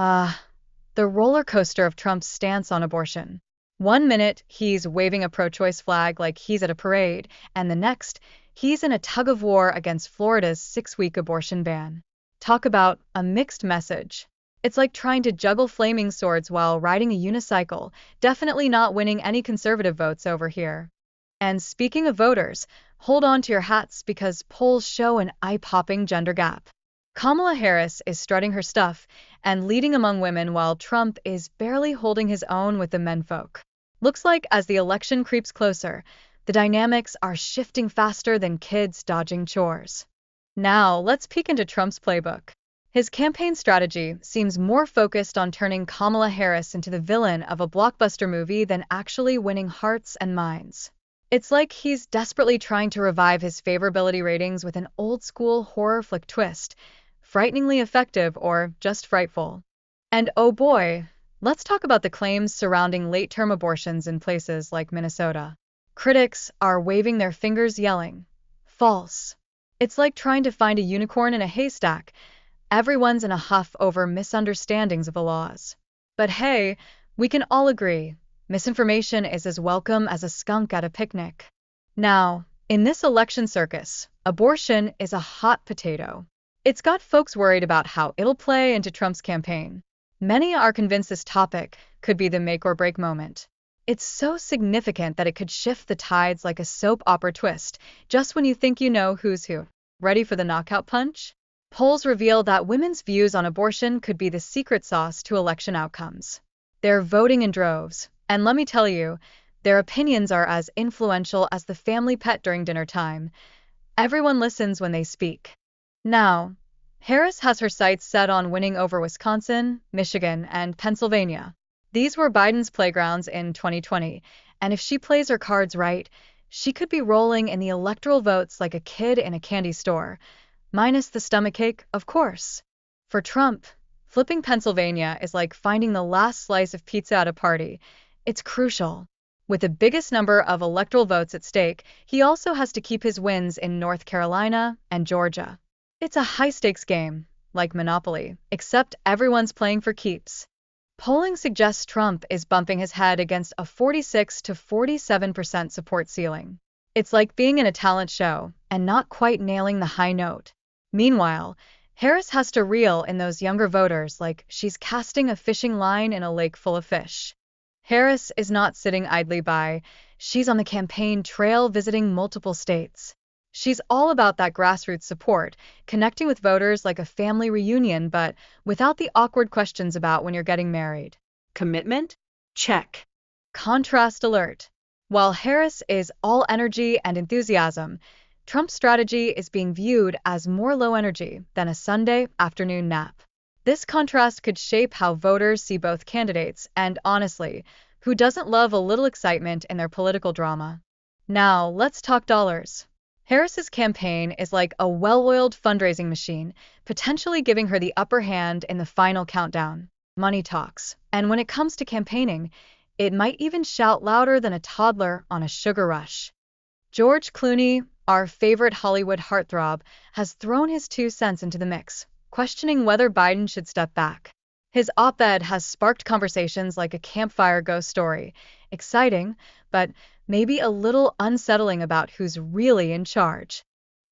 Ah, the roller coaster of Trump's stance on abortion. One minute, he's waving a pro-choice flag like he's at a parade, and the next, he's in a tug-of-war against Florida's 6-week abortion ban. Talk about a mixed message. It's like trying to juggle flaming swords while riding a unicycle, definitely not winning any conservative votes over here. And speaking of voters, hold on to your hats because polls show an eye-popping gender gap. Kamala Harris is strutting her stuff and leading among women while Trump is barely holding his own with the menfolk. Looks like as the election creeps closer, the dynamics are shifting faster than kids dodging chores. Now, let's peek into Trump's playbook. His campaign strategy seems more focused on turning Kamala Harris into the villain of a blockbuster movie than actually winning hearts and minds. It's like he's desperately trying to revive his favorability ratings with an old-school horror flick twist, frighteningly effective or just frightful. And oh boy, let's talk about the claims surrounding late-term abortions in places like Minnesota. Critics are waving their fingers yelling, false. It's like trying to find a unicorn in a haystack. Everyone's in a huff over misunderstandings of the laws. But hey, we can all agree, misinformation is as welcome as a skunk at a picnic. Now, in this election circus, abortion is a hot potato. It's got folks worried about how it'll play into Trump's campaign. Many are convinced this topic could be the make or break moment. It's so significant that it could shift the tides like a soap opera twist, just when you think you know who's who. Ready for the knockout punch? Polls reveal that women's views on abortion could be the secret sauce to election outcomes. They're voting in droves, and let me tell you, their opinions are as influential as the family pet during dinner time. Everyone listens when they speak. Now, Harris has her sights set on winning over Wisconsin, Michigan, and Pennsylvania. These were Biden's playgrounds in 2020, and if she plays her cards right, she could be rolling in the electoral votes like a kid in a candy store. Minus the stomachache, of course. For Trump, flipping Pennsylvania is like finding the last slice of pizza at a party. It's crucial. With the biggest number of electoral votes at stake, he also has to keep his wins in North Carolina and Georgia. It's a high-stakes game, like Monopoly, except everyone's playing for keeps. Polling suggests Trump is bumping his head against a 46 to 47% support ceiling. It's like being in a talent show and not quite nailing the high note. Meanwhile, Harris has to reel in those younger voters like she's casting a fishing line in a lake full of fish. Harris is not sitting idly by. She's on the campaign trail visiting multiple states. She's all about that grassroots support, connecting with voters like a family reunion, but without the awkward questions about when you're getting married. Commitment? Check. Contrast alert. While Harris is all energy and enthusiasm, Trump's strategy is being viewed as more low energy than a Sunday afternoon nap. This contrast could shape how voters see both candidates, and honestly, who doesn't love a little excitement in their political drama? Now, let's talk dollars. Harris's campaign is like a well-oiled fundraising machine, potentially giving her the upper hand in the final countdown. Money talks, and when it comes to campaigning, it might even shout louder than a toddler on a sugar rush. George Clooney, our favorite Hollywood heartthrob, has thrown his 2 cents into the mix, questioning whether Biden should step back. His op-ed has sparked conversations like a campfire ghost story, exciting, but maybe a little unsettling about who's really in charge.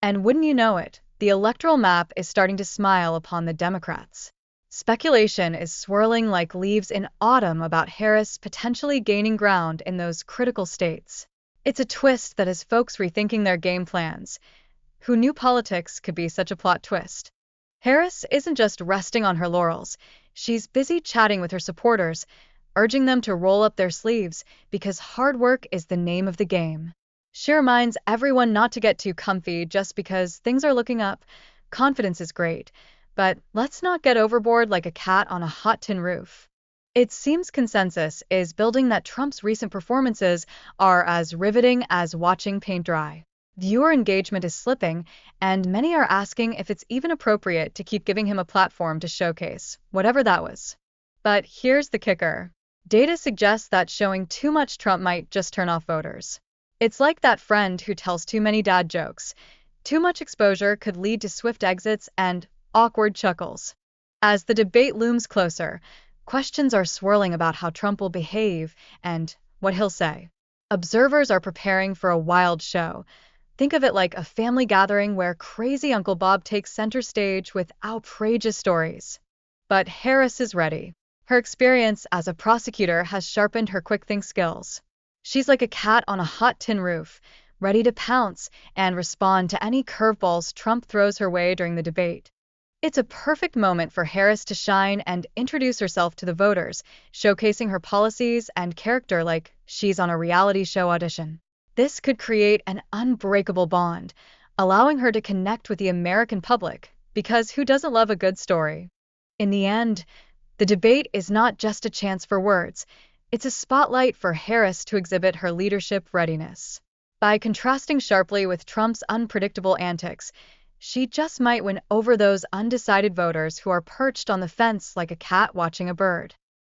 And wouldn't you know it, the electoral map is starting to smile upon the Democrats. Speculation is swirling like leaves in autumn about Harris potentially gaining ground in those critical states. It's a twist that has folks rethinking their game plans. Who knew politics could be such a plot twist? Harris isn't just resting on her laurels. She's busy chatting with her supporters, urging them to roll up their sleeves because hard work is the name of the game. She reminds everyone not to get too comfy just because things are looking up. Confidence is great, but let's not get overboard like a cat on a hot tin roof. It seems consensus is building that Trump's recent performances are as riveting as watching paint dry. Viewer engagement is slipping, and many are asking if it's even appropriate to keep giving him a platform to showcase, whatever that was. But here's the kicker. Data suggests that showing too much Trump might just turn off voters. It's like that friend who tells too many dad jokes. Too much exposure could lead to swift exits and awkward chuckles. As the debate looms closer, questions are swirling about how Trump will behave and what he'll say. Observers are preparing for a wild show. Think of it like a family gathering where crazy Uncle Bob takes center stage with outrageous stories. But Harris is ready. Her experience as a prosecutor has sharpened her quick think skills. She's like a cat on a hot tin roof, ready to pounce and respond to any curveballs Trump throws her way during the debate. It's a perfect moment for Harris to shine and introduce herself to the voters, showcasing her policies and character like she's on a reality show audition. This could create an unbreakable bond, allowing her to connect with the American public, because who doesn't love a good story? In the end, the debate is not just a chance for words, it's a spotlight for Harris to exhibit her leadership readiness. By contrasting sharply with Trump's unpredictable antics, she just might win over those undecided voters who are perched on the fence like a cat watching a bird.